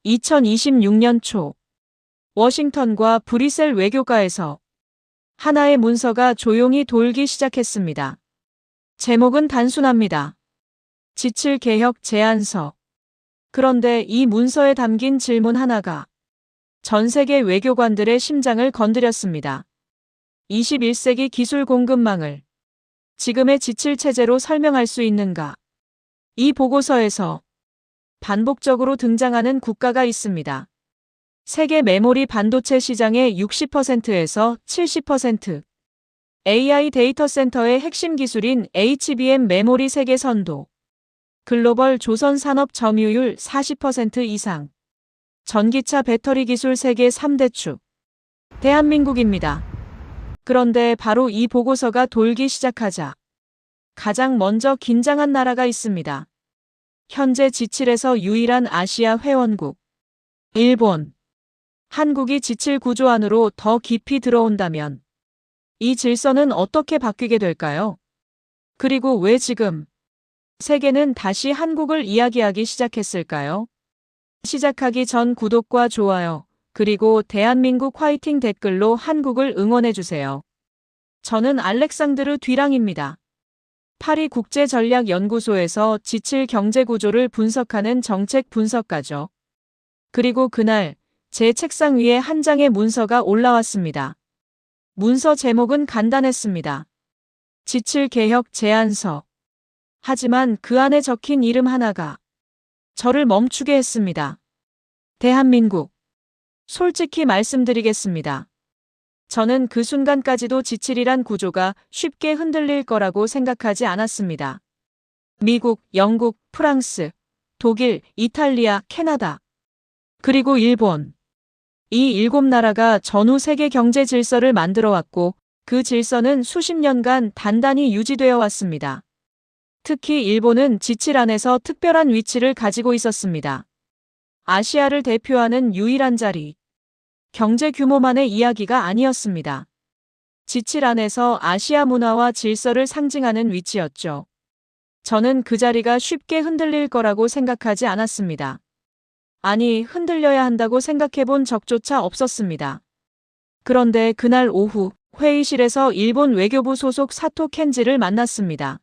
2026년 초 워싱턴과 브뤼셀 외교가에서 하나의 문서가 조용히 돌기 시작했습니다. 제목은 단순합니다. 지칠 개혁 제안서. 그런데 이 문서에 담긴 질문 하나가 전 세계 외교관들의 심장을 건드렸습니다. 21세기 기술 공급망을 지금의 지칠 체제로 설명할 수 있는가? 이 보고서에서 반복적으로 등장하는 국가가 있습니다. 세계 메모리 반도체 시장의 60%에서 70%, AI 데이터 센터의 핵심 기술인 HBM 메모리 세계 선도, 글로벌 조선 산업 점유율 40% 이상, 전기차 배터리 기술 세계 3대 축, 대한민국입니다. 그런데 바로 이 보고서가 돌기 시작하자 가장 먼저 긴장한 나라가 있습니다. 현재 지칠에서 유일한 아시아 회원국, 일본. 한국이 지칠 구조 안으로 더 깊이 들어온다면 이 질서는 어떻게 바뀌게 될까요? 그리고 왜 지금 세계는 다시 한국을 이야기하기 시작했을까요? 시작하기 전 구독과 좋아요, 그리고 대한민국 화이팅 댓글로 한국을 응원해주세요. 저는 알렉상드르 뒤랑입니다. 파리 국제전략연구소에서 지칠 경제구조를 분석하는 정책 분석가죠. 그리고 그날 제 책상 위에 한 장의 문서가 올라왔습니다. 문서 제목은 간단했습니다. 지칠 개혁 제안서. 하지만 그 안에 적힌 이름 하나가 저를 멈추게 했습니다. 대한민국. 솔직히 말씀드리겠습니다. 저는 그 순간까지도 지칠이란 구조가 쉽게 흔들릴 거라고 생각하지 않았습니다. 미국, 영국, 프랑스, 독일, 이탈리아, 캐나다, 그리고 일본. 이 7나라가 전후 세계 경제 질서를 만들어 왔고 그 질서는 수십 년간 단단히 유지되어 왔습니다. 특히 일본은 지칠 안에서 특별한 위치를 가지고 있었습니다. 아시아를 대표하는 유일한 자리. 경제 규모만의 이야기가 아니었습니다. 지칠 안에서 아시아 문화와 질서를 상징하는 위치였죠. 저는 그 자리가 쉽게 흔들릴 거라고 생각하지 않았습니다. 아니, 흔들려야 한다고 생각해 본 적조차 없었습니다. 그런데 그날 오후 회의실에서 일본 외교부 소속 사토 켄지를 만났습니다.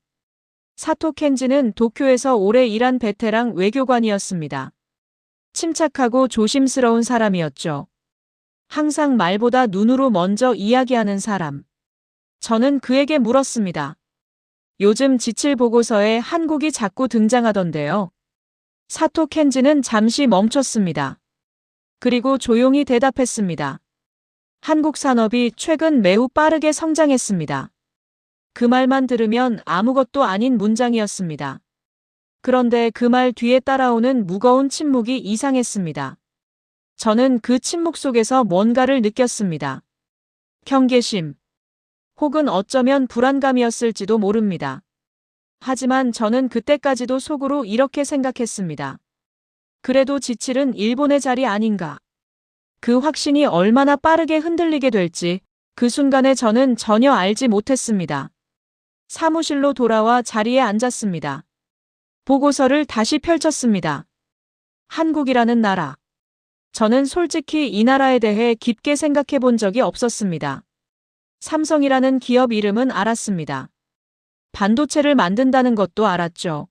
사토 켄지는 도쿄에서 오래 일한 베테랑 외교관이었습니다. 침착하고 조심스러운 사람이었죠. 항상 말보다 눈으로 먼저 이야기하는 사람. 저는 그에게 물었습니다. 요즘 지칠 보고서에 한국이 자꾸 등장하던데요. 사토 켄지는 잠시 멈췄습니다. 그리고 조용히 대답했습니다. 한국 산업이 최근 매우 빠르게 성장했습니다. 그 말만 들으면 아무것도 아닌 문장이었습니다. 그런데 그 말 뒤에 따라오는 무거운 침묵이 이상했습니다. 저는 그 침묵 속에서 뭔가를 느꼈습니다. 경계심. 혹은 어쩌면 불안감이었을지도 모릅니다. 하지만 저는 그때까지도 속으로 이렇게 생각했습니다. 그래도 지칠은 일본의 자리 아닌가. 그 확신이 얼마나 빠르게 흔들리게 될지 그 순간에 저는 전혀 알지 못했습니다. 사무실로 돌아와 자리에 앉았습니다. 보고서를 다시 펼쳤습니다. 한국이라는 나라. 저는 솔직히 이 나라에 대해 깊게 생각해 본 적이 없었습니다. 삼성이라는 기업 이름은 알았습니다. 반도체를 만든다는 것도 알았죠.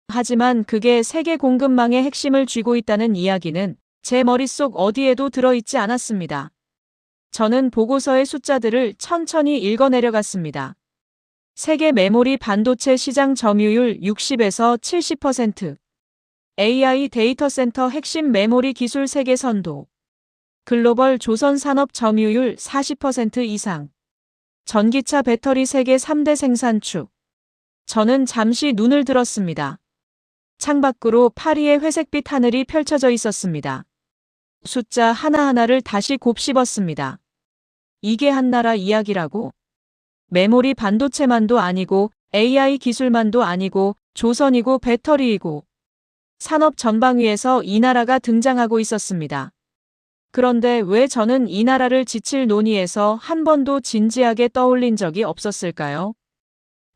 하지만 그게 세계 공급망의 핵심을 쥐고 있다는 이야기는 제 머릿속 어디에도 들어있지 않았습니다. 저는 보고서의 숫자들을 천천히 읽어내려갔습니다. 세계 메모리 반도체 시장 점유율 60에서 70%. AI 데이터 센터 핵심 메모리 기술 세계 선도. 글로벌 조선 산업 점유율 40% 이상. 전기차 배터리 세계 3대 생산축. 저는 잠시 눈을 들었습니다. 창밖으로 파리의 회색빛 하늘이 펼쳐져 있었습니다. 숫자 하나하나를 다시 곱씹었습니다. 이게 한 나라 이야기라고? 메모리 반도체만도 아니고 AI 기술만도 아니고 조선이고 배터리이고 산업 전방위에서 이 나라가 등장하고 있었습니다. 그런데 왜 저는 이 나라를 지칠 논의에서 한 번도 진지하게 떠올린 적이 없었을까요?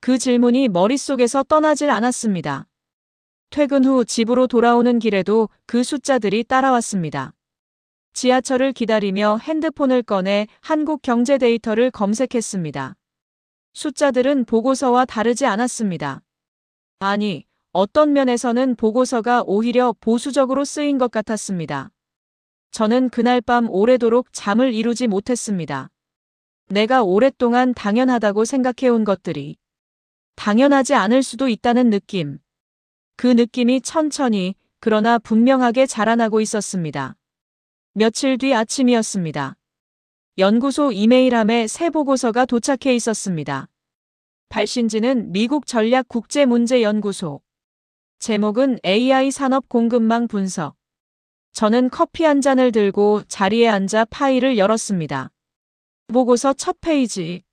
그 질문이 머릿속에서 떠나질 않았습니다. 퇴근 후 집으로 돌아오는 길에도 그 숫자들이 따라왔습니다. 지하철을 기다리며 핸드폰을 꺼내 한국 경제 데이터를 검색했습니다. 숫자들은 보고서와 다르지 않았습니다. 아니, 어떤 면에서는 보고서가 오히려 보수적으로 쓰인 것 같았습니다. 저는 그날 밤 오래도록 잠을 이루지 못했습니다. 내가 오랫동안 당연하다고 생각해온 것들이 당연하지 않을 수도 있다는 느낌. 그 느낌이 천천히 그러나 분명하게 자라나고 있었습니다. 며칠 뒤 아침이었습니다. 연구소 이메일함에 새 보고서가 도착해 있었습니다. 발신지는 미국 전략국제문제연구소. 제목은 AI 산업 공급망 분석. 저는 커피 한 잔을 들고 자리에 앉아 파일을 열었습니다. 보고서 첫 페이지.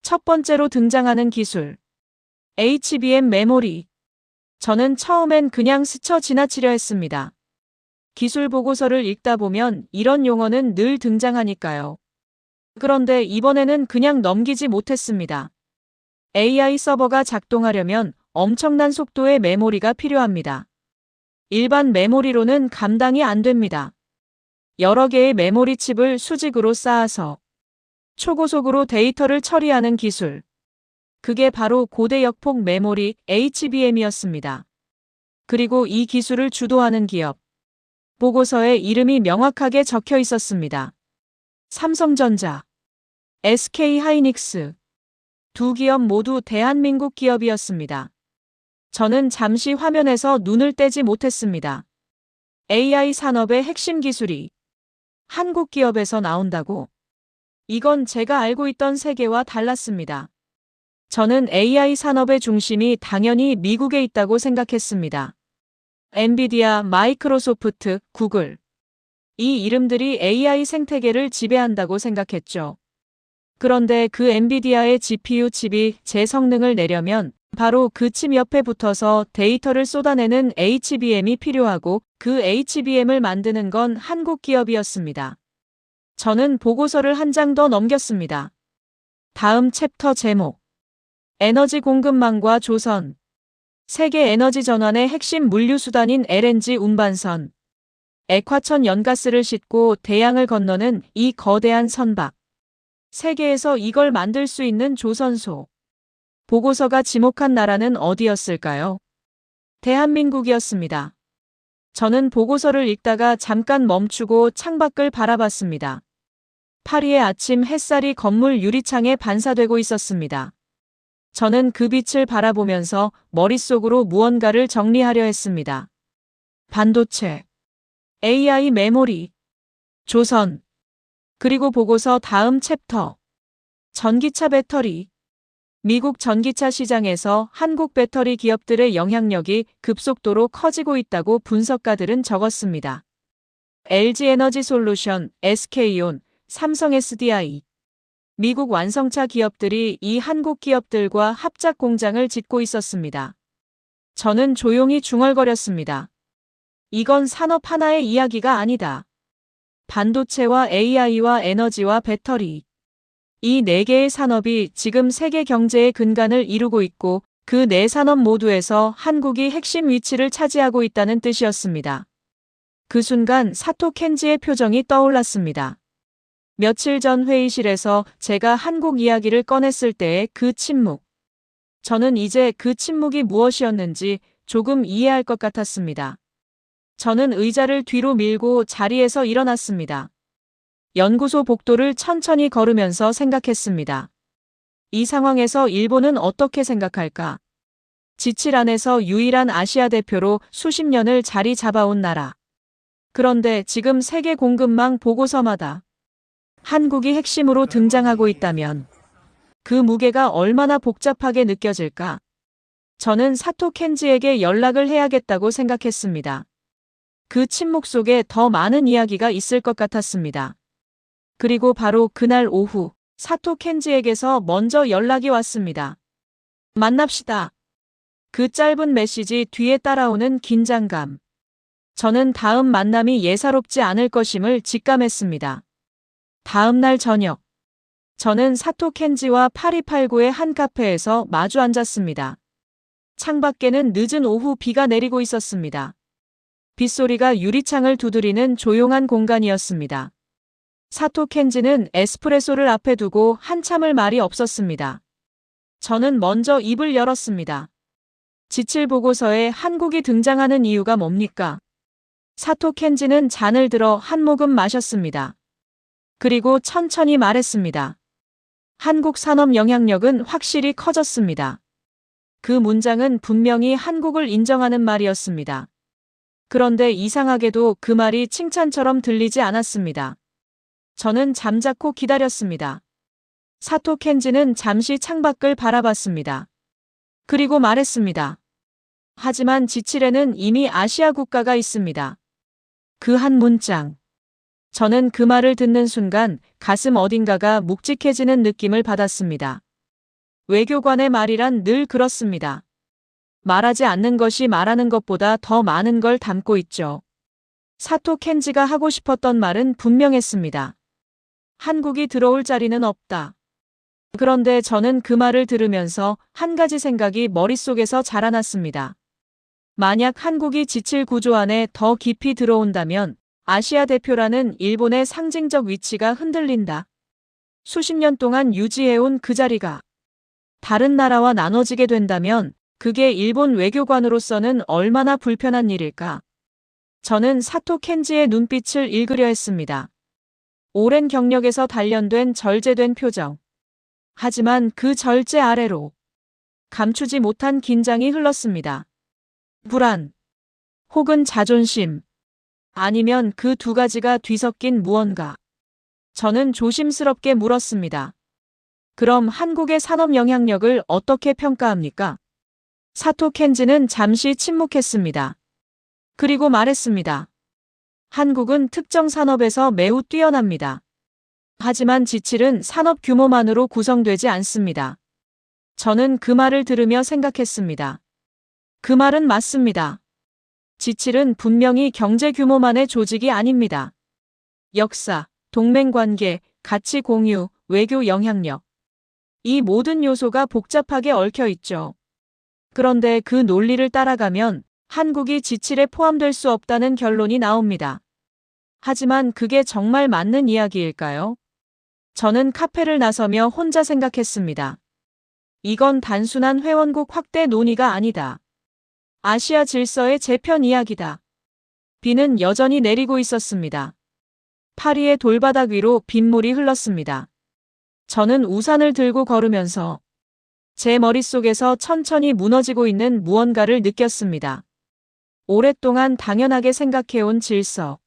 첫 번째로 등장하는 기술. HBM 메모리. 저는 처음엔 그냥 스쳐 지나치려 했습니다. 기술 보고서를 읽다 보면 이런 용어는 늘 등장하니까요. 그런데 이번에는 그냥 넘기지 못했습니다. AI 서버가 작동하려면 엄청난 속도의 메모리가 필요합니다. 일반 메모리로는 감당이 안 됩니다. 여러 개의 메모리 칩을 수직으로 쌓아서 초고속으로 데이터를 처리하는 기술. 그게 바로 고대역폭 메모리 HBM이었습니다. 그리고 이 기술을 주도하는 기업. 보고서에 이름이 명확하게 적혀 있었습니다. 삼성전자, SK하이닉스. 두 기업 모두 대한민국 기업이었습니다. 저는 잠시 화면에서 눈을 떼지 못했습니다. AI 산업의 핵심 기술이 한국 기업에서 나온다고? 이건 제가 알고 있던 세계와 달랐습니다. 저는 AI 산업의 중심이 당연히 미국에 있다고 생각했습니다. 엔비디아, 마이크로소프트, 구글. 이 이름들이 AI 생태계를 지배한다고 생각했죠. 그런데 그 엔비디아의 GPU 칩이 제 성능을 내려면 바로 그 칩 옆에 붙어서 데이터를 쏟아내는 HBM이 필요하고 그 HBM을 만드는 건 한국 기업이었습니다. 저는 보고서를 한 장 더 넘겼습니다. 다음 챕터 제목. 에너지 공급망과 조선. 세계 에너지 전환의 핵심 물류수단인 LNG 운반선. 액화천 연가스를 싣고 대양을 건너는 이 거대한 선박. 세계에서 이걸 만들 수 있는 조선소. 보고서가 지목한 나라는 어디였을까요? 대한민국이었습니다. 저는 보고서를 읽다가 잠깐 멈추고 창밖을 바라봤습니다. 파리의 아침 햇살이 건물 유리창에 반사되고 있었습니다. 저는 그 빛을 바라보면서 머릿속으로 무언가를 정리하려 했습니다. 반도체, AI 메모리, 조선, 그리고 보고서 다음 챕터. 전기차 배터리. 미국 전기차 시장에서 한국 배터리 기업들의 영향력이 급속도로 커지고 있다고 분석가들은 적었습니다. LG에너지솔루션, SK온, 삼성 SDI. 미국 완성차 기업들이 이 한국 기업들과 합작 공장을 짓고 있었습니다. 저는 조용히 중얼거렸습니다. 이건 산업 하나의 이야기가 아니다. 반도체와 AI와 에너지와 배터리. 이 네 개의 산업이 지금 세계 경제의 근간을 이루고 있고 그 네 산업 모두에서 한국이 핵심 위치를 차지하고 있다는 뜻이었습니다. 그 순간 사토 켄지의 표정이 떠올랐습니다. 며칠 전 회의실에서 제가 한국 이야기를 꺼냈을 때의 그 침묵. 저는 이제 그 침묵이 무엇이었는지 조금 이해할 것 같았습니다. 저는 의자를 뒤로 밀고 자리에서 일어났습니다. 연구소 복도를 천천히 걸으면서 생각했습니다. 이 상황에서 일본은 어떻게 생각할까? 지칠 안에서 유일한 아시아 대표로 수십 년을 자리 잡아온 나라. 그런데 지금 세계 공급망 보고서마다 한국이 핵심으로 등장하고 있다면 그 무게가 얼마나 복잡하게 느껴질까? 저는 사토 켄지에게 연락을 해야겠다고 생각했습니다. 그 침묵 속에 더 많은 이야기가 있을 것 같았습니다. 그리고 바로 그날 오후 사토 켄지에게서 먼저 연락이 왔습니다. 만납시다. 그 짧은 메시지 뒤에 따라오는 긴장감. 저는 다음 만남이 예사롭지 않을 것임을 직감했습니다. 다음 날 저녁. 저는 사토 켄지와 파리팔구의 한 카페에서 마주 앉았습니다. 창밖에는 늦은 오후 비가 내리고 있었습니다. 빗소리가 유리창을 두드리는 조용한 공간이었습니다. 사토 켄지는 에스프레소를 앞에 두고 한참을 말이 없었습니다. 저는 먼저 입을 열었습니다. 지칠 보고서에 한국이 등장하는 이유가 뭡니까? 사토 켄지는 잔을 들어 한 모금 마셨습니다. 그리고 천천히 말했습니다. 한국 산업 영향력은 확실히 커졌습니다. 그 문장은 분명히 한국을 인정하는 말이었습니다. 그런데 이상하게도 그 말이 칭찬처럼 들리지 않았습니다. 저는 잠자코 기다렸습니다. 사토 켄지는 잠시 창밖을 바라봤습니다. 그리고 말했습니다. 하지만 지칠에는 이미 아시아 국가가 있습니다. 그 한 문장. 저는 그 말을 듣는 순간 가슴 어딘가가 묵직해지는 느낌을 받았습니다. 외교관의 말이란 늘 그렇습니다. 말하지 않는 것이 말하는 것보다 더 많은 걸 담고 있죠. 사토 켄지가 하고 싶었던 말은 분명했습니다. 한국이 들어올 자리는 없다. 그런데 저는 그 말을 들으면서 한 가지 생각이 머릿속에서 자라났습니다. 만약 한국이 지칠 구조 안에 더 깊이 들어온다면 아시아 대표라는 일본의 상징적 위치가 흔들린다. 수십 년 동안 유지해온 그 자리가 다른 나라와 나눠지게 된다면 그게 일본 외교관으로서는 얼마나 불편한 일일까? 저는 사토 켄지의 눈빛을 읽으려 했습니다. 오랜 경력에서 단련된 절제된 표정. 하지만 그 절제 아래로 감추지 못한 긴장이 흘렀습니다. 불안, 혹은 자존심, 아니면 그 두 가지가 뒤섞인 무언가. 저는 조심스럽게 물었습니다. 그럼 한국의 산업 영향력을 어떻게 평가합니까? 사토 켄지는 잠시 침묵했습니다. 그리고 말했습니다. 한국은 특정 산업에서 매우 뛰어납니다. 하지만 지칠은 산업 규모만으로 구성되지 않습니다. 저는 그 말을 들으며 생각했습니다. 그 말은 맞습니다. 지칠은 분명히 경제 규모만의 조직이 아닙니다. 역사, 동맹관계, 가치 공유, 외교 영향력. 이 모든 요소가 복잡하게 얽혀 있죠. 그런데 그 논리를 따라가면 한국이 지칠에 포함될 수 없다는 결론이 나옵니다. 하지만 그게 정말 맞는 이야기일까요? 저는 카페를 나서며 혼자 생각했습니다. 이건 단순한 회원국 확대 논의가 아니다. 아시아 질서의 재편 이야기다. 비는 여전히 내리고 있었습니다. 파리의 돌바닥 위로 빗물이 흘렀습니다. 저는 우산을 들고 걸으면서 제 머릿속에서 천천히 무너지고 있는 무언가를 느꼈습니다. 오랫동안 당연하게 생각해온 질서.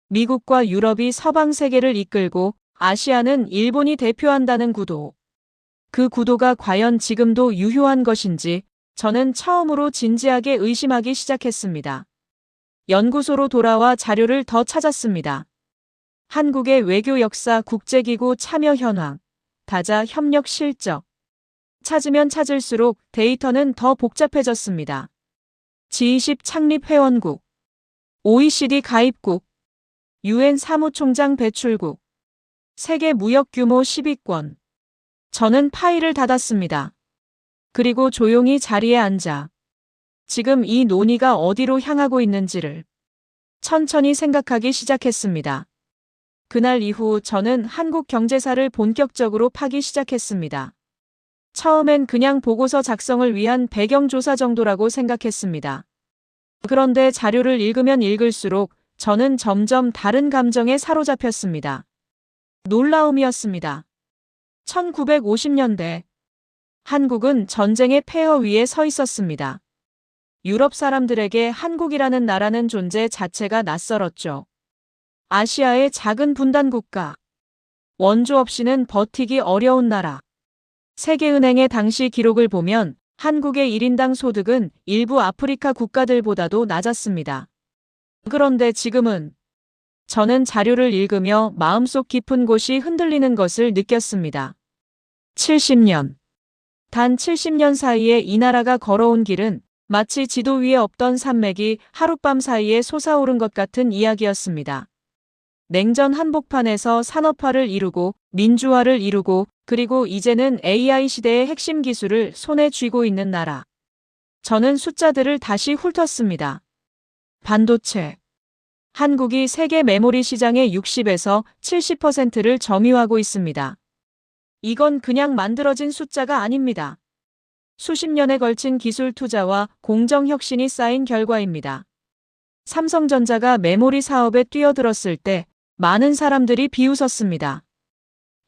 미국과 유럽이 서방 세계를 이끌고 아시아는 일본이 대표한다는 구도. 그 구도가 과연 지금도 유효한 것인지 저는 처음으로 진지하게 의심하기 시작했습니다. 연구소로 돌아와 자료를 더 찾았습니다. 한국의 외교 역사 국제기구 참여 현황, 다자 협력 실적. 찾으면 찾을수록 데이터는 더 복잡해졌습니다. G20 창립 회원국, OECD 가입국, UN 사무총장 배출국, 세계 무역 규모 10위권. 저는 파일을 닫았습니다. 그리고 조용히 자리에 앉아 지금 이 논의가 어디로 향하고 있는지를 천천히 생각하기 시작했습니다. 그날 이후 저는 한국 경제사를 본격적으로 파기 시작했습니다. 처음엔 그냥 보고서 작성을 위한 배경조사 정도라고 생각했습니다. 그런데 자료를 읽으면 읽을수록 저는 점점 다른 감정에 사로잡혔습니다. 놀라움이었습니다. 1950년대 한국은 전쟁의 폐허 위에 서 있었습니다. 유럽 사람들에게 한국이라는 나라는 존재 자체가 낯설었죠. 아시아의 작은 분단 국가. 원조 없이는 버티기 어려운 나라. 세계은행의 당시 기록을 보면 한국의 1인당 소득은 일부 아프리카 국가들보다도 낮았습니다. 그런데 지금은 저는 자료를 읽으며 마음속 깊은 곳이 흔들리는 것을 느꼈습니다. 70년. 단 70년 사이에 이 나라가 걸어온 길은 마치 지도 위에 없던 산맥이 하룻밤 사이에 솟아오른 것 같은 이야기였습니다. 냉전 한복판에서 산업화를 이루고 민주화를 이루고 그리고 이제는 AI 시대의 핵심 기술을 손에 쥐고 있는 나라. 저는 숫자들을 다시 훑었습니다. 반도체. 한국이 세계 메모리 시장의 60에서 70%를 점유하고 있습니다. 이건 그냥 만들어진 숫자가 아닙니다. 수십 년에 걸친 기술 투자와 공정 혁신이 쌓인 결과입니다. 삼성전자가 메모리 사업에 뛰어들었을 때 많은 사람들이 비웃었습니다.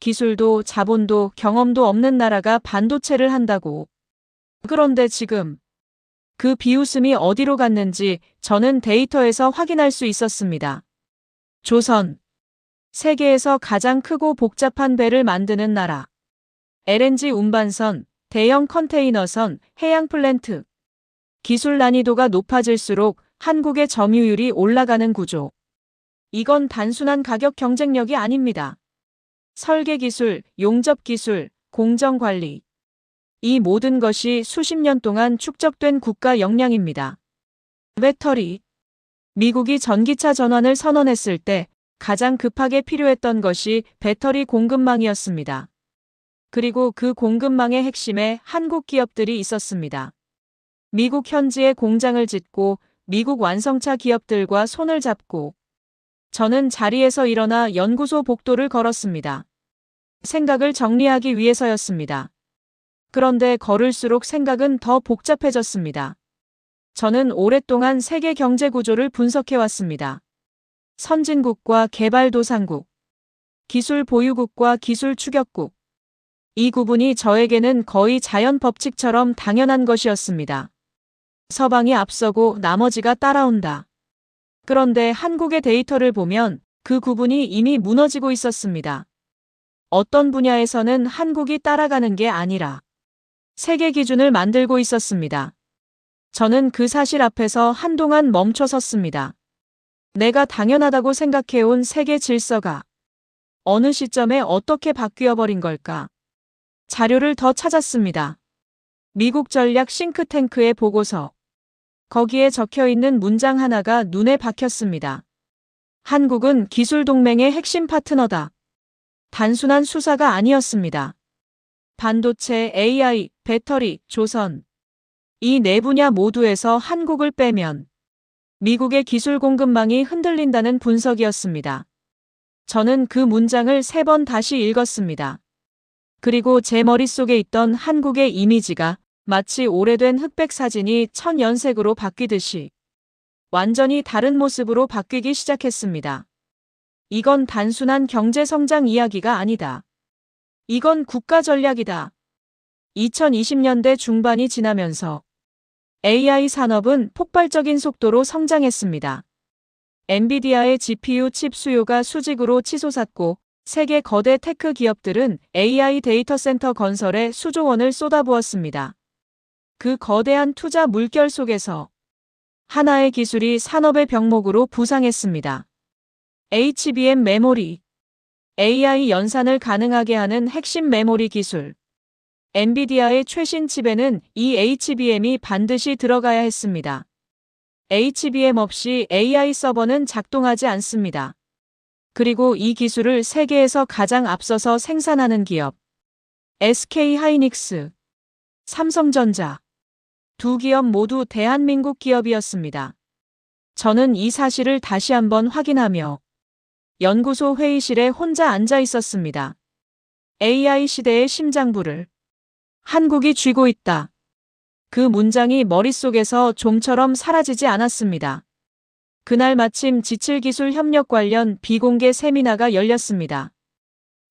기술도 자본도 경험도 없는 나라가 반도체를 한다고. 그런데 지금 그 비웃음이 어디로 갔는지 저는 데이터에서 확인할 수 있었습니다. 조선. 세계에서 가장 크고 복잡한 배를 만드는 나라. LNG 운반선, 대형 컨테이너선, 해양 플랜트. 기술 난이도가 높아질수록 한국의 점유율이 올라가는 구조. 이건 단순한 가격 경쟁력이 아닙니다. 설계 기술, 용접 기술, 공정 관리. 이 모든 것이 수십 년 동안 축적된 국가 역량입니다. 배터리. 미국이 전기차 전환을 선언했을 때 가장 급하게 필요했던 것이 배터리 공급망이었습니다. 그리고 그 공급망의 핵심에 한국 기업들이 있었습니다. 미국 현지에 공장을 짓고 미국 완성차 기업들과 손을 잡고 저는 자리에서 일어나 연구소 복도를 걸었습니다. 생각을 정리하기 위해서였습니다. 그런데 걸을수록 생각은 더 복잡해졌습니다. 저는 오랫동안 세계 경제 구조를 분석해왔습니다. 선진국과 개발도상국, 기술 보유국과 기술 추격국. 이 구분이 저에게는 거의 자연 법칙처럼 당연한 것이었습니다. 서방이 앞서고 나머지가 따라온다. 그런데 한국의 데이터를 보면 그 구분이 이미 무너지고 있었습니다. 어떤 분야에서는 한국이 따라가는 게 아니라 세계 기준을 만들고 있었습니다. 저는 그 사실 앞에서 한동안 멈춰 섰습니다. 내가 당연하다고 생각해온 세계 질서가 어느 시점에 어떻게 바뀌어 버린 걸까? 자료를 더 찾았습니다. 미국 전략 싱크탱크의 보고서. 거기에 적혀 있는 문장 하나가 눈에 박혔습니다. 한국은 기술 동맹의 핵심 파트너다. 단순한 수사가 아니었습니다. 반도체, AI, 배터리, 조선. 이 네 분야 모두에서 한국을 빼면 미국의 기술 공급망이 흔들린다는 분석이었습니다. 저는 그 문장을 3번 다시 읽었습니다. 그리고 제 머릿속에 있던 한국의 이미지가 마치 오래된 흑백 사진이 천연색으로 바뀌듯이 완전히 다른 모습으로 바뀌기 시작했습니다. 이건 단순한 경제 성장 이야기가 아니다. 이건 국가 전략이다. 2020년대 중반이 지나면서 AI 산업은 폭발적인 속도로 성장했습니다. 엔비디아의 GPU 칩 수요가 수직으로 치솟았고 세계 거대 테크 기업들은 AI 데이터 센터 건설에 수조 원을 쏟아부었습니다. 그 거대한 투자 물결 속에서 하나의 기술이 산업의 병목으로 부상했습니다. HBM 메모리. AI 연산을 가능하게 하는 핵심 메모리 기술. 엔비디아의 최신 칩에는 이 HBM이 반드시 들어가야 했습니다. HBM 없이 AI 서버는 작동하지 않습니다. 그리고 이 기술을 세계에서 가장 앞서서 생산하는 기업. SK 하이닉스, 삼성전자. 두 기업 모두 대한민국 기업이었습니다. 저는 이 사실을 다시 한번 확인하며 연구소 회의실에 혼자 앉아 있었습니다. AI 시대의 심장부를 한국이 쥐고 있다. 그 문장이 머릿속에서 좀처럼 사라지지 않았습니다. 그날 마침 지칠기술 협력 관련 비공개 세미나가 열렸습니다.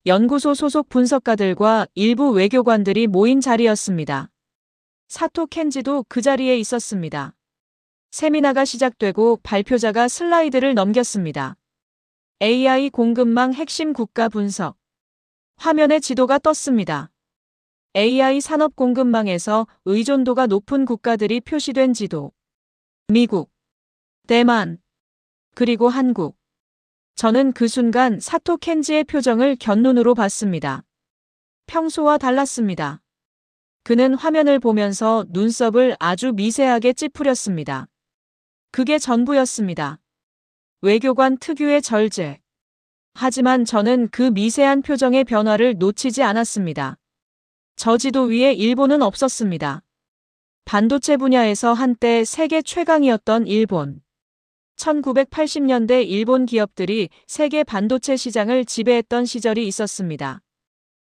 연구소 소속 분석가들과 일부 외교관들이 모인 자리였습니다. 사토 켄지도 그 자리에 있었습니다. 세미나가 시작되고 발표자가 슬라이드를 넘겼습니다. AI 공급망 핵심 국가 분석. 화면에 지도가 떴습니다. AI 산업 공급망에서 의존도가 높은 국가들이 표시된 지도. 미국, 대만, 그리고 한국. 저는 그 순간 사토 켄지의 표정을 곁눈으로 봤습니다. 평소와 달랐습니다. 그는 화면을 보면서 눈썹을 아주 미세하게 찌푸렸습니다. 그게 전부였습니다. 외교관 특유의 절제. 하지만 저는 그 미세한 표정의 변화를 놓치지 않았습니다. 저 지도 위에 일본은 없었습니다. 반도체 분야에서 한때 세계 최강이었던 일본. 1980년대 일본 기업들이 세계 반도체 시장을 지배했던 시절이 있었습니다.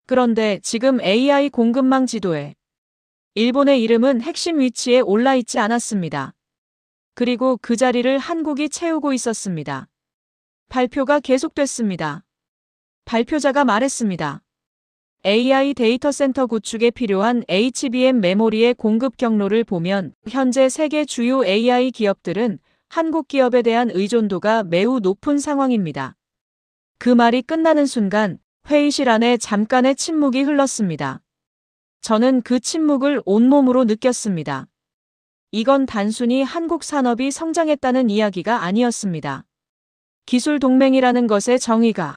그런데 지금 AI 공급망 지도에 일본의 이름은 핵심 위치에 올라 있지 않았습니다. 그리고 그 자리를 한국이 채우고 있었습니다. 발표가 계속됐습니다. 발표자가 말했습니다. AI 데이터 센터 구축에 필요한 HBM 메모리의 공급 경로를 보면 현재 세계 주요 AI 기업들은 한국 기업에 대한 의존도가 매우 높은 상황입니다. 그 말이 끝나는 순간 회의실 안에 잠깐의 침묵이 흘렀습니다. 저는 그 침묵을 온몸으로 느꼈습니다. 이건 단순히 한국 산업이 성장했다는 이야기가 아니었습니다. 기술 동맹이라는 것의 정의가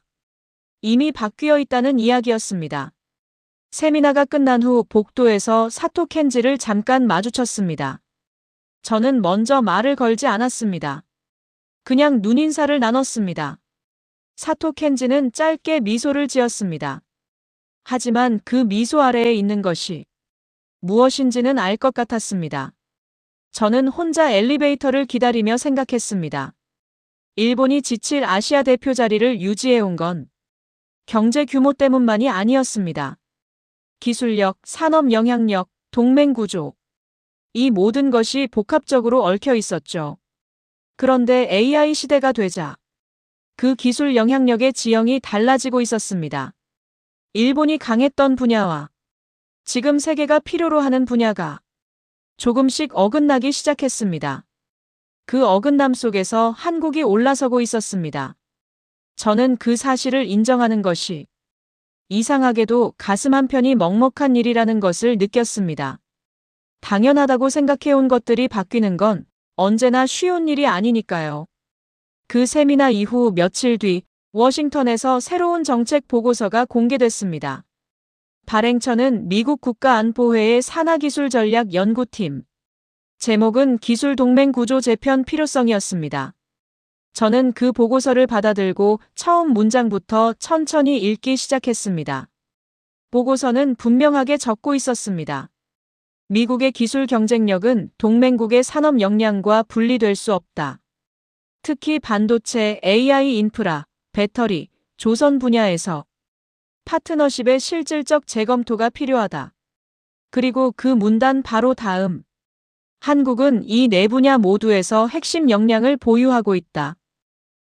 이미 바뀌어 있다는 이야기였습니다. 세미나가 끝난 후 복도에서 사토 켄지를 잠깐 마주쳤습니다. 저는 먼저 말을 걸지 않았습니다. 그냥 눈인사를 나눴습니다. 사토 켄지는 짧게 미소를 지었습니다. 하지만 그 미소 아래에 있는 것이 무엇인지는 알 것 같았습니다. 저는 혼자 엘리베이터를 기다리며 생각했습니다. 일본이 지칠 아시아 대표 자리를 유지해온 건 경제 규모 때문만이 아니었습니다. 기술력, 산업 영향력, 동맹 구조. 이 모든 것이 복합적으로 얽혀 있었죠. 그런데 AI 시대가 되자 그 기술 영향력의 지형이 달라지고 있었습니다. 일본이 강했던 분야와 지금 세계가 필요로 하는 분야가 조금씩 어긋나기 시작했습니다. 그 어긋남 속에서 한국이 올라서고 있었습니다. 저는 그 사실을 인정하는 것이 이상하게도 가슴 한편이 먹먹한 일이라는 것을 느꼈습니다. 당연하다고 생각해온 것들이 바뀌는 건 언제나 쉬운 일이 아니니까요. 그 세미나 이후 며칠 뒤 워싱턴에서 새로운 정책 보고서가 공개됐습니다. 발행처는 미국 국가안보회의 산하기술전략연구팀. 제목은 기술동맹 구조 재편 필요성이었습니다. 저는 그 보고서를 받아들고 처음 문장부터 천천히 읽기 시작했습니다. 보고서는 분명하게 적고 있었습니다. 미국의 기술 경쟁력은 동맹국의 산업 역량과 분리될 수 없다. 특히 반도체, AI 인프라, 배터리, 조선 분야에서 파트너십의 실질적 재검토가 필요하다. 그리고 그 문단 바로 다음. 한국은 이 네 분야 모두에서 핵심 역량을 보유하고 있다.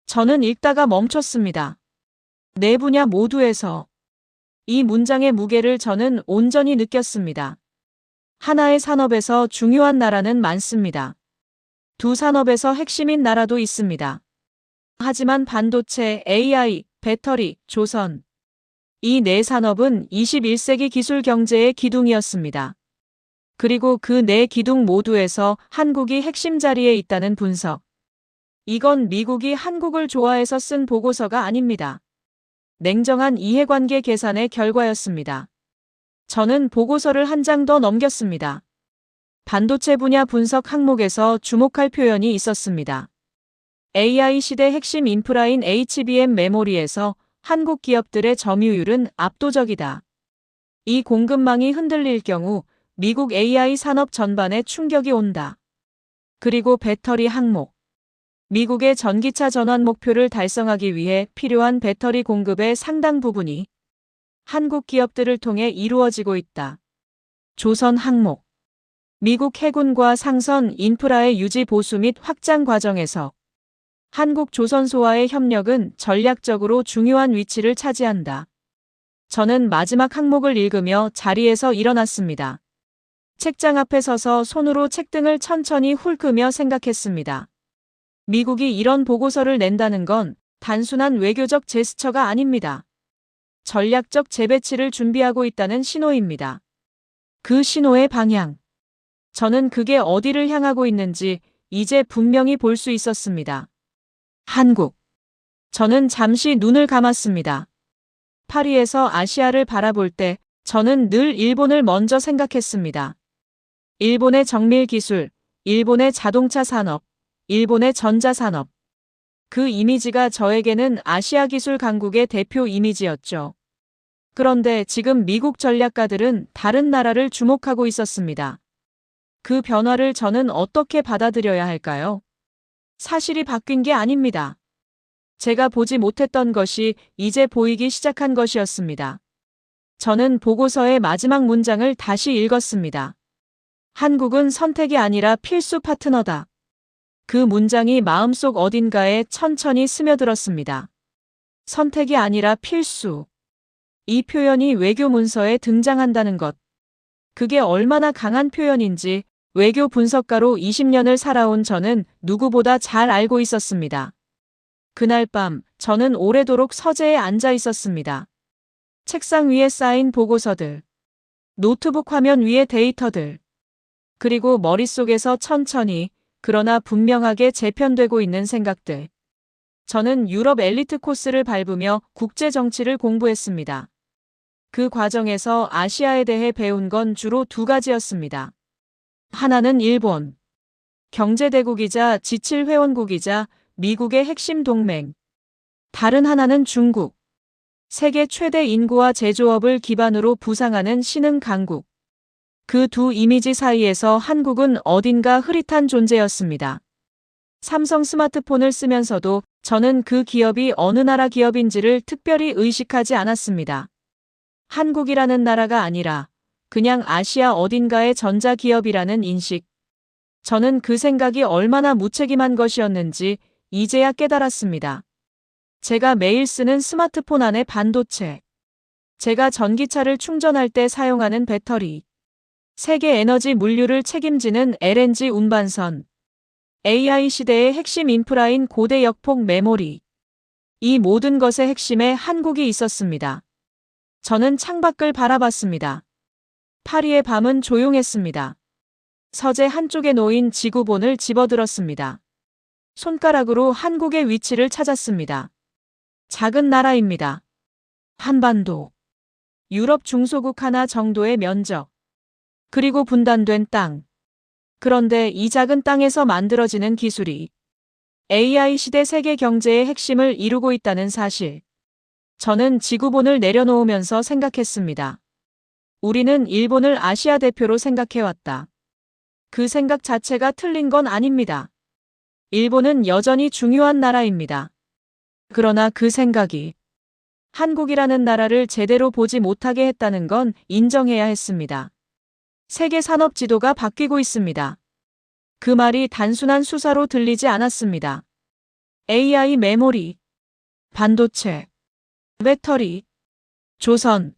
저는 읽다가 멈췄습니다. 네 분야 모두에서. 이 문장의 무게를 저는 온전히 느꼈습니다. 하나의 산업에서 중요한 나라는 많습니다. 두 산업에서 핵심인 나라도 있습니다. 하지만 반도체, AI, 배터리, 조선. 이 네 산업은 21세기 기술 경제의 기둥이었습니다. 그리고 그 네 기둥 모두에서 한국이 핵심 자리에 있다는 분석. 이건 미국이 한국을 좋아해서 쓴 보고서가 아닙니다. 냉정한 이해관계 계산의 결과였습니다. 저는 보고서를 한 장 더 넘겼습니다. 반도체 분야 분석 항목에서 주목할 표현이 있었습니다. AI 시대 핵심 인프라인 HBM 메모리에서 한국 기업들의 점유율은 압도적이다. 이 공급망이 흔들릴 경우 미국 AI 산업 전반에 충격이 온다. 그리고 배터리 항목. 미국의 전기차 전환 목표를 달성하기 위해 필요한 배터리 공급의 상당 부분이 한국 기업들을 통해 이루어지고 있다. 조선 항목. 미국 해군과 상선 인프라의 유지 보수 및 확장 과정에서 한국 조선소와의 협력은 전략적으로 중요한 위치를 차지한다. 저는 마지막 항목을 읽으며 자리에서 일어났습니다. 책장 앞에 서서 손으로 책등을 천천히 훑으며 생각했습니다. 미국이 이런 보고서를 낸다는 건 단순한 외교적 제스처가 아닙니다. 전략적 재배치를 준비하고 있다는 신호입니다. 그 신호의 방향. 저는 그게 어디를 향하고 있는지 이제 분명히 볼 수 있었습니다. 한국. 저는 잠시 눈을 감았습니다. 파리에서 아시아를 바라볼 때 저는 늘 일본을 먼저 생각했습니다. 일본의 정밀 기술, 일본의 자동차 산업, 일본의 전자산업. 그 이미지가 저에게는 아시아 기술 강국의 대표 이미지였죠. 그런데 지금 미국 전략가들은 다른 나라를 주목하고 있었습니다. 그 변화를 저는 어떻게 받아들여야 할까요? 사실이 바뀐 게 아닙니다. 제가 보지 못했던 것이 이제 보이기 시작한 것이었습니다. 저는 보고서의 마지막 문장을 다시 읽었습니다. 한국은 선택이 아니라 필수 파트너다. 그 문장이 마음속 어딘가에 천천히 스며들었습니다. 선택이 아니라 필수. 이 표현이 외교 문서에 등장한다는 것. 그게 얼마나 강한 표현인지 외교 분석가로 20년을 살아온 저는 누구보다 잘 알고 있었습니다. 그날 밤 저는 오래도록 서재에 앉아 있었습니다. 책상 위에 쌓인 보고서들, 노트북 화면 위의 데이터들, 그리고 머릿속에서 천천히 그러나 분명하게 재편되고 있는 생각들. 저는 유럽 엘리트 코스를 밟으며 국제 정치를 공부했습니다. 그 과정에서 아시아에 대해 배운 건 주로 두 가지였습니다. 하나는 일본, 경제대국이자 지칠 회원국이자 미국의 핵심 동맹. 다른 하나는 중국, 세계 최대 인구와 제조업을 기반으로 부상하는 신흥 강국. 그 두 이미지 사이에서 한국은 어딘가 흐릿한 존재였습니다. 삼성 스마트폰을 쓰면서도 저는 그 기업이 어느 나라 기업인지를 특별히 의식하지 않았습니다. 한국이라는 나라가 아니라 그냥 아시아 어딘가의 전자기업이라는 인식. 저는 그 생각이 얼마나 무책임한 것이었는지 이제야 깨달았습니다. 제가 매일 쓰는 스마트폰 안의 반도체, 제가 전기차를 충전할 때 사용하는 배터리, 세계 에너지 물류를 책임지는 LNG 운반선, AI 시대의 핵심 인프라인 고대 역폭 메모리. 이 모든 것의 핵심에 한국이 있었습니다. 저는 창밖을 바라봤습니다. 파리의 밤은 조용했습니다. 서재 한쪽에 놓인 지구본을 집어들었습니다. 손가락으로 한국의 위치를 찾았습니다. 작은 나라입니다. 한반도. 유럽 중소국 하나 정도의 면적. 그리고 분단된 땅. 그런데 이 작은 땅에서 만들어지는 기술이 AI 시대 세계 경제의 핵심을 이루고 있다는 사실. 저는 지구본을 내려놓으면서 생각했습니다. 우리는 일본을 아시아 대표로 생각해왔다. 그 생각 자체가 틀린 건 아닙니다. 일본은 여전히 중요한 나라입니다. 그러나 그 생각이 한국이라는 나라를 제대로 보지 못하게 했다는 건 인정해야 했습니다. 세계 산업 지도가 바뀌고 있습니다. 그 말이 단순한 수사로 들리지 않았습니다. AI 메모리, 반도체, 배터리, 조선.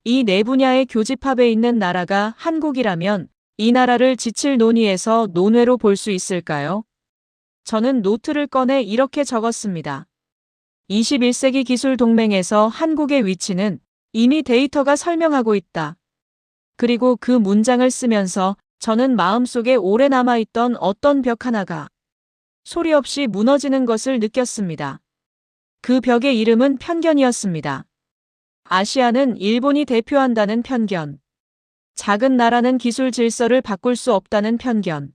이 네 분야의 교집합에 있는 나라가 한국이라면 이 나라를 지칠 논의에서 논외로 볼 수 있을까요? 저는 노트를 꺼내 이렇게 적었습니다. 21세기 기술 동맹에서 한국의 위치는 이미 데이터가 설명하고 있다. 그리고 그 문장을 쓰면서 저는 마음속에 오래 남아있던 어떤 벽 하나가 소리 없이 무너지는 것을 느꼈습니다. 그 벽의 이름은 편견이었습니다. 아시아는 일본이 대표한다는 편견. 작은 나라는 기술 질서를 바꿀 수 없다는 편견.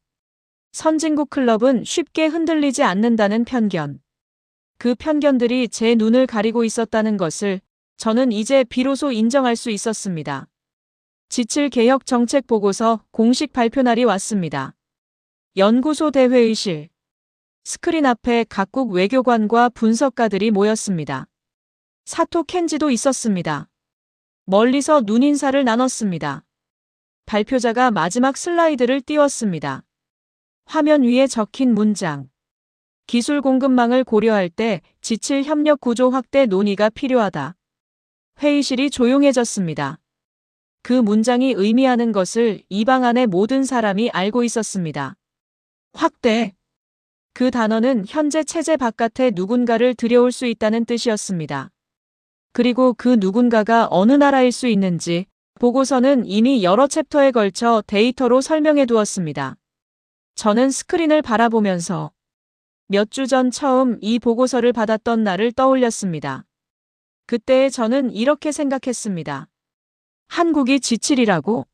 선진국 클럽은 쉽게 흔들리지 않는다는 편견. 그 편견들이 제 눈을 가리고 있었다는 것을 저는 이제 비로소 인정할 수 있었습니다. 지칠 개혁 정책 보고서 공식 발표 날이 왔습니다. 연구소 대회의실. 스크린 앞에 각국 외교관과 분석가들이 모였습니다. 사토 켄지도 있었습니다. 멀리서 눈인사를 나눴습니다. 발표자가 마지막 슬라이드를 띄웠습니다. 화면 위에 적힌 문장. 기술 공급망을 고려할 때 지칠 협력 구조 확대 논의가 필요하다. 회의실이 조용해졌습니다. 그 문장이 의미하는 것을 이 방 안의 모든 사람이 알고 있었습니다. 확대. 그 단어는 현재 체제 바깥에 누군가를 들여올 수 있다는 뜻이었습니다. 그리고 그 누군가가 어느 나라일 수 있는지 보고서는 이미 여러 챕터에 걸쳐 데이터로 설명해 두었습니다. 저는 스크린을 바라보면서 몇 주 전 처음 이 보고서를 받았던 날을 떠올렸습니다. 그때 저는 이렇게 생각했습니다. 한국이 지칠이라고?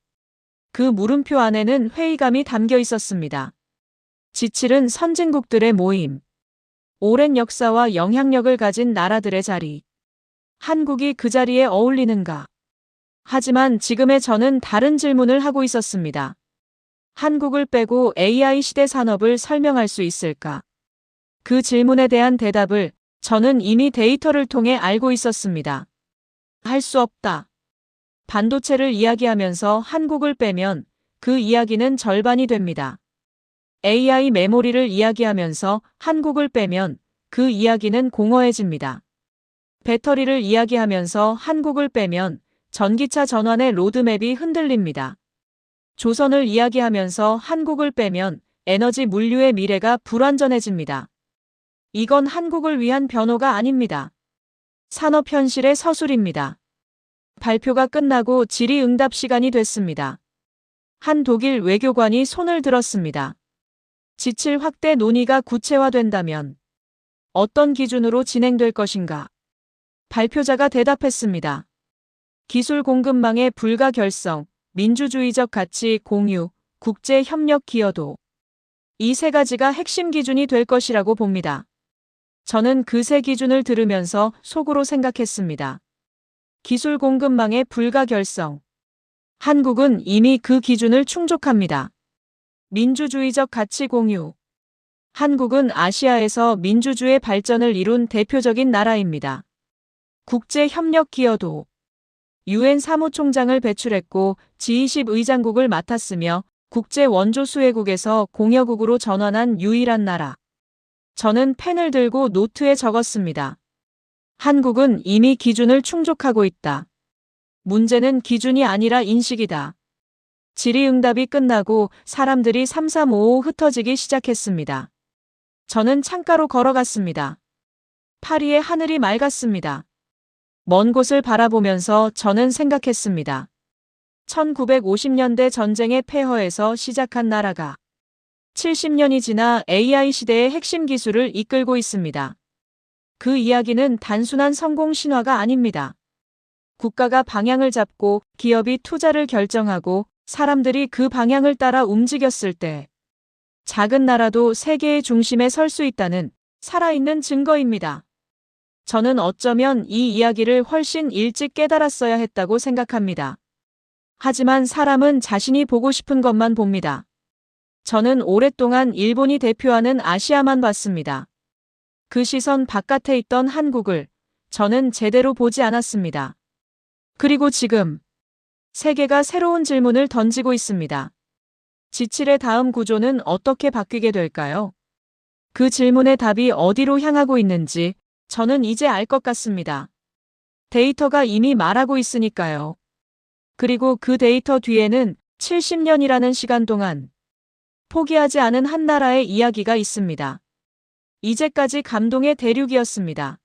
그 물음표 안에는 회의감이 담겨 있었습니다. 지칠은 선진국들의 모임. 오랜 역사와 영향력을 가진 나라들의 자리. 한국이 그 자리에 어울리는가? 하지만 지금의 저는 다른 질문을 하고 있었습니다. 한국을 빼고 AI 시대 산업을 설명할 수 있을까? 그 질문에 대한 대답을 저는 이미 데이터를 통해 알고 있었습니다. 할 수 없다. 반도체를 이야기하면서 한국을 빼면 그 이야기는 절반이 됩니다. AI 메모리를 이야기하면서 한국을 빼면 그 이야기는 공허해집니다. 배터리를 이야기하면서 한국을 빼면 전기차 전환의 로드맵이 흔들립니다. 조선을 이야기하면서 한국을 빼면 에너지 물류의 미래가 불완전해집니다. 이건 한국을 위한 변호가 아닙니다. 산업 현실의 서술입니다. 발표가 끝나고 질의응답 시간이 됐습니다. 한 독일 외교관이 손을 들었습니다. 지칠 확대 논의가 구체화된다면 어떤 기준으로 진행될 것인가? 발표자가 대답했습니다. 기술 공급망의 불가 결성, 민주주의적 가치 공유, 국제 협력 기여도. 이 세 가지가 핵심 기준이 될 것이라고 봅니다. 저는 그 세 기준을 들으면서 속으로 생각했습니다. 기술 공급망의 불가 결성. 한국은 이미 그 기준을 충족합니다. 민주주의적 가치 공유. 한국은 아시아에서 민주주의 발전을 이룬 대표적인 나라입니다. 국제 협력 기여도. UN 사무총장을 배출했고 G20 의장국을 맡았으며 국제 원조 수혜국에서 공여국으로 전환한 유일한 나라. 저는 펜을 들고 노트에 적었습니다. 한국은 이미 기준을 충족하고 있다. 문제는 기준이 아니라 인식이다. 질의응답이 끝나고 사람들이 삼삼오오 흩어지기 시작했습니다. 저는 창가로 걸어갔습니다. 파리의 하늘이 맑았습니다. 먼 곳을 바라보면서 저는 생각했습니다. 1950년대 전쟁의 폐허에서 시작한 나라가 70년이 지나 AI 시대의 핵심 기술을 이끌고 있습니다. 그 이야기는 단순한 성공 신화가 아닙니다. 국가가 방향을 잡고 기업이 투자를 결정하고 사람들이 그 방향을 따라 움직였을 때 작은 나라도 세계의 중심에 설 수 있다는 살아있는 증거입니다. 저는 어쩌면 이 이야기를 훨씬 일찍 깨달았어야 했다고 생각합니다. 하지만 사람은 자신이 보고 싶은 것만 봅니다. 저는 오랫동안 일본이 대표하는 아시아만 봤습니다. 그 시선 바깥에 있던 한국을 저는 제대로 보지 않았습니다. 그리고 지금 세계가 새로운 질문을 던지고 있습니다. 지칠의 다음 구조는 어떻게 바뀌게 될까요? 그 질문의 답이 어디로 향하고 있는지 저는 이제 알 것 같습니다. 데이터가 이미 말하고 있으니까요. 그리고 그 데이터 뒤에는 70년이라는 시간 동안 포기하지 않은 한 나라의 이야기가 있습니다. 이제까지 감동의 대륙이었습니다.